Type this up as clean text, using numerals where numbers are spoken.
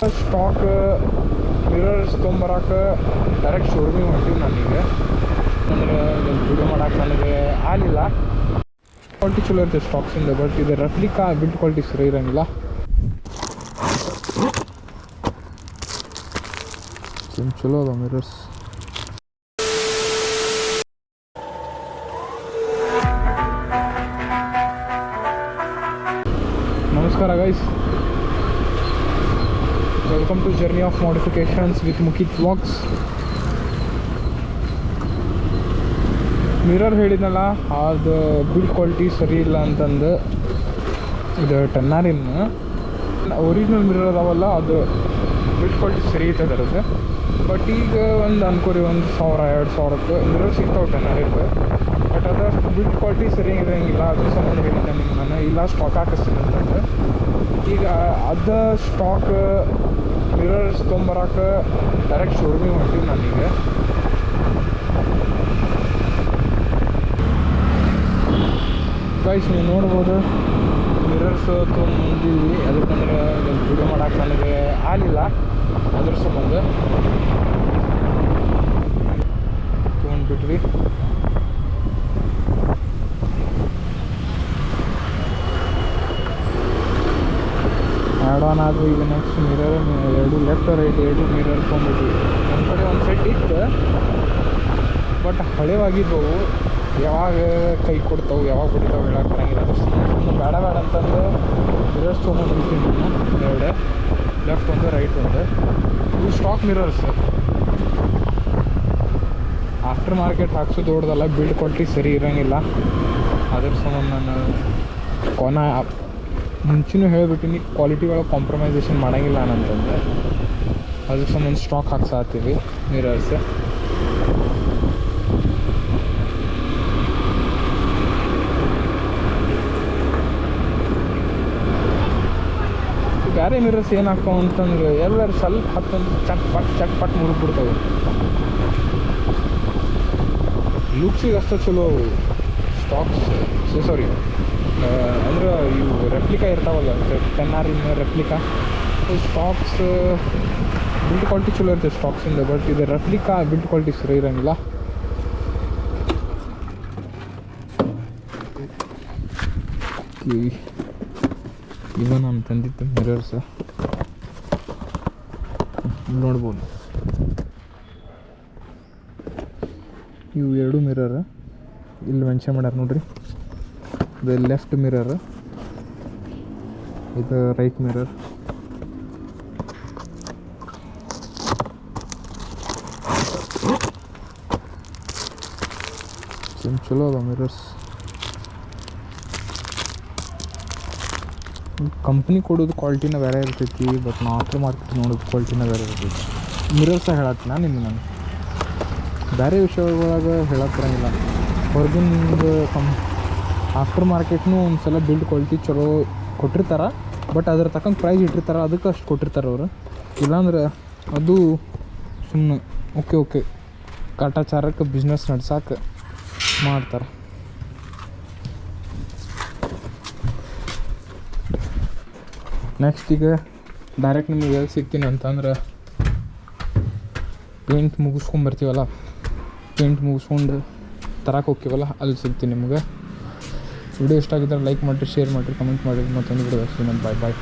Stock mirrors ತೊಗೊಂಬರಕ್ಕೆ direct ಶೋರೂಮಿಗೆ ಹೊಂಟೀವಿ ನನಗೆ. ಅಂದರೆ ವಿಡಿಯೋ ಮಾಡೋಕೆ ನನಗೆ ಆಗಲಿಲ್ಲ. ಕ್ವಾಲಿಟಿ ಚಲೋ ಇರುತ್ತೆ ಸ್ಟಾಕ್ಸಿಂದ, ಬಟ್ ಇದು ರೆಪ್ಲಿಕಾ ಬಿಲ್ಡ್ ಕ್ವಾಲಿಟಿ ಸರಿ ಇರೋಂಗಿಲ್ಲ. ಚಲೋ ಅದ ಮಿರರ್ಸ್. ನಮಸ್ಕಾರ guys, welcome to journey of modifications with Mukhit vlogs. Mirror ಹೇಳಿದ್ನಲ್ಲ, ಅದು ಬಿಲ್ಡ್ ಕ್ವಾಲಿಟಿ ಸರಿ ಇಲ್ಲ ಅಂತಂದು. ಇದು ಟೆನ್ನಾರಿನ್ ಒರಿಜಿನಲ್ ಮಿರರ್ ಅದಾವಲ್ಲ, ಅದು ಬಿಲ್ಡ್ ಕ್ವಾಲಿಟಿ ಸರಿ ಇರ್ತದೆ ಅದರದ್ದು. ಬಟ್ ಈಗ ಒಂದು ಅನ್ಕೋರಿ 1,000-2,000ಕ್ಕೆ ಮಿರರ್ ಸಿಗ್ತಾವೆ ಟೆನ್ನಾರಿನ್ಗೆ. ಬಟ್ ಅದಷ್ಟು ಬಿಲ್ಡ್ ಕ್ವಾಲಿಟಿ ಸರಿ ಇರೋಂಗಿಲ್ಲ. ಅದ್ರ ಸಂಬಂಧ ಹೇಳಿದ್ದೆ ನಿಮ್ಗೆ ನಾನು ಇಲ್ಲ ಸ್ಟಾಕ್ ಹಾಕಿಸ್ತೀನಿ ಅಂತಂದು. ಈಗ ಅದು ಸ್ಟಾಕ್ ಮಿರರ್ಸ್ ತೊಗೊಂಬರಕ್ಕೆ ಡೈರೆಕ್ಟ್ ಶೋರೂಮಿಗೆ ಹೊಂಟೀವಿ ನನಗೆ. ಗೈಸ್ ನೀವು ನೋಡ್ಬೋದು, ಮಿರರ್ಸ್ ತೊಗೊಂಬಂದೀವಿ. ಅದಕ್ಕಂದ್ರೆ ವಿಡಿಯೋ ಮಾಡೋಕೆ ನನಗೆ ಆಗಲಿಲ್ಲ. ಅದ್ರ ಸಂಬಂಧ ತೊಗೊಂಡ್ಬಿಟ್ವಿ. ಆ್ಯಡ್ ಆನ್ ಆದರೂ ಈಗ ನೆಕ್ಸ್ಟ್ ಮಿರರ್ ಎರಡು ಲೆಫ್ಟ್ ರೈಟ್ ಎರಡು ಮಿರರ್ ತೊಗೊಂಡ್ಬಿಟ್ವಿ. ನಮ್ಮ ಕಡೆ ಒಂದು ಸೆಟ್ ಇತ್ತು, ಬಟ್ ಹಳೆವಾಗಿದ್ದವು. ಯಾವಾಗ ಕೈ ಕೊಡ್ತಾವೆ ಯಾವಾಗ ಬಿಡ್ತಾವೆ ಹೇಳಕ್ಕೆ ಬರಂಗಿಲ್ಲ. ಅದು ಸುಮ್ಮನೆ ಬೇಡ ಅಂತಂದು ಮಿರರ್ಸ್ ತೊಗೊಂಡ್ಬಿಡ್ತೀನಿ ನಾನು. ಎರಡು ಲೆಫ್ಟ್ ಒಂದು ರೈಟ್ ಒಂದು. ಇವು ಸ್ಟಾಕ್ ಮಿರರ್ಸ್. ಆಫ್ಟರ್ ಮಾರ್ಕೆಟ್ ಹಾಕ್ಸೋದು ದೊಡ್ಡದಲ್ಲ, ಬಿಲ್ಡ್ ಕ್ವಾಲಿಟಿ ಸರಿ ಇರೋಂಗಿಲ್ಲ. ಅದ್ರ ಸಂಬಂಧ ನಾನು ಮುಂಚೆನೂ ಹೇಳಿಬಿಟ್ಟಿನಿ, ಕ್ವಾಲಿಟಿ ಒಳಗೆ ಕಾಂಪ್ರಮೈಸೇಷನ್ ಮಾಡೋಂಗಿಲ್ಲ ಅಂತಂದ್ರೆ. ಅದ್ರ ಸಂಬಂಧ ಸ್ಟಾಕ್ ಹಾಕ್ಸಾತೀವಿ ಮಿರರ್ಸ್. ಬೇರೆ ಮಿರರ್ಸ್ ಏನು ಹಾಕ್ತಾವ ಅಂತಂದ್ರೆ ಎಲ್ಲರೂ ಸ್ವಲ್ಪ ಹತ್ತೊಂದು ಚಟ್ ಪಟ್ ಮುರಿದ್ಬಿಡ್ತಾವೆ. ಲುಕ್ಸಿಗೆ ಅಷ್ಟು ಚಲೋ ಸ್ಟಾಕ್ಸ್. ಸಾರಿ ಅಂದ್ರೆ ಇವು ರೆಪ್ಲಿಕಾ ಇರ್ತಾವಲ್ಲ, ಟೆನ್ನಾರಿನ್ ರೆಪ್ಲಿಕಾ ಸ್ಟಾಕ್ಸ್ ಬಿಲ್ಡ್ ಕ್ವಾಲಿಟಿ ಚಲೋ ಇರುತ್ತೆ ಸ್ಟಾಕ್ಸಿಂದ. ಬಟ್ ಇದು ರೆಪ್ಲಿಕಾ ಬಿಲ್ಡ್ ಕ್ವಾಲಿಟಿ ಸರಿ ಇರೋಂಗಿಲ್ಲ. ಇವ ನಾನು ತಂದಿತ್ತು ಮಿರರ್ಸ್ ನೋಡ್ಬೋದು. ಇವು ಎರಡು ಮಿರರ್ ಇಲ್ಲಿ ಮೆನ್ಷನ್ ಮಾಡ್ಯಾರ ನೋಡ್ರಿ. ಇದು ಲೆಫ್ಟ್ ಮಿರರ್, ಇದು ರೈಟ್ ಮಿರರ್. ಚಲೋ ಅದ ಮಿರರ್ಸ್. ಕಂಪ್ನಿ ಕೊಡೋದು ಕ್ವಾಲಿಟಿನ ಬೇರೆ ಇರ್ತೈತಿ, ಬಟ್ ನಾವು ಆಫ್ಟರ್ ಮಾರ್ಕೆಟ್ ನೋಡೋದು ಕ್ವಾಲಿಟಿನ ಬೇರೆ ಇರ್ತೈತಿ. ಮಿರರ್ಸ ಹೇಳತ್ತೀನಿ ನಿಮ್ಗೆ ನಾನು, ಬೇರೆ ವಿಷಯಗಳಾಗ ಹೇಳಕ್ಕೆ ಬರೋಂಗಿಲ್ಲ. ಹೊರಗಿನ ಆಫ್ಟರ್ ಮಾರ್ಕೆಟ್ನು ಒಂದು ಸಲ ಬಿಲ್ಡ್ ಕ್ವಾಲಿಟಿ ಚಲೋ ಕೊಟ್ಟಿರ್ತಾರೆ, ಬಟ್ ಅದ್ರ ತಕ್ಕಂಗೆ ಪ್ರೈಸ್ ಇಟ್ಟಿರ್ತಾರೆ, ಅದಕ್ಕೆ ಅಷ್ಟು ಕೊಟ್ಟಿರ್ತಾರೆ ಅವರು. ಇಲ್ಲಾಂದ್ರೆ ಅದು ಸುಮ್ಮನೆ ಓಕೆ ಕಾಟಾಚಾರಕ್ಕೆ ಬಿಸ್ನೆಸ್ ನಡ್ಸಕ್ಕೆ ಮಾಡ್ತಾರೆ. ನೆಕ್ಸ್ಟ್ ಈಗ ಡೈರೆಕ್ಟ್ ನಿಮಗೆ ಎಲ್ಲಿ ಸಿಗ್ತೀನಿ ಅಂತಂದ್ರೆ, ಪೇಂಟ್ ಮುಗಿಸ್ಕೊಂಬರ್ತೀವಲ್ಲ, ಪೇಂಟ್ ಮುಗಿಸ್ಕೊಂಡು ತರಕ್ಕೆ ಹೋಗ್ತೀವಲ್ಲ, ಅಲ್ಲಿ ಸಿಗ್ತೀನಿ ನಿಮ್ಗೆ. ವಿಡಿಯೋ ಇಷ್ಟ ಆಗಿದ್ದರೆ ಲೈಕ್ ಮಾಡಿರಿ, ಶೇರ್ ಮಾಡಿರಿ, ಕಮೆಂಟ್ ಮಾಡಿರಿ. ಮತ್ತೊಂದು ವಿಡಿಯೋ ಬಾಯ್.